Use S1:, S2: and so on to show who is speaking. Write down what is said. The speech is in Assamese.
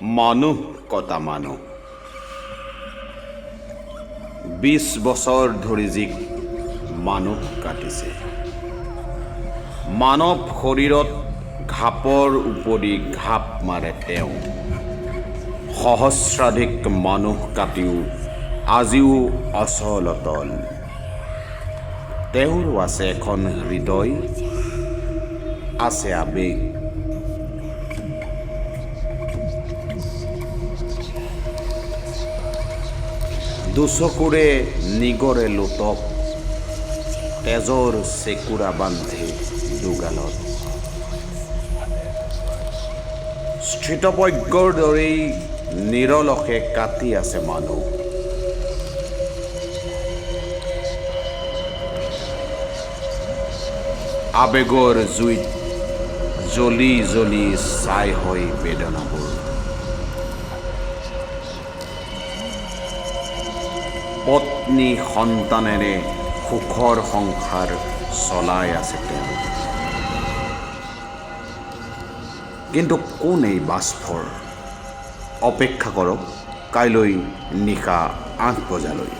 S1: মানুহ কটা মানুহ 20 বছৰ ধৰি যি মানুহ কাটিছে মানৱ শৰীৰত ঘাপৰ উপৰি ঘাপ মাৰে তেওঁ সহস্ৰাধিক মানুহ কাটিও আজিও অচলতল তেওঁৰো আছে এখন হৃদয় আছে আবেগ দুচকুৰে নিগৰে লোটক তেজৰ চেকুৰা বান্ধে দুগালত স্থিতপজ্ঞৰ দৰেই নিৰলসে কাটি আছে মানুহ আবেগৰ জুইত জ্বলি জ্বলি ছাই হয় বেদনাবোৰ পত্নী সন্তানেৰে সুখৰ সংসাৰ চলাই আছে তেওঁ কিন্তু কোন এই বাষ্পৰ অপেক্ষা কৰক কাইলৈ নিশা 8 বজালৈ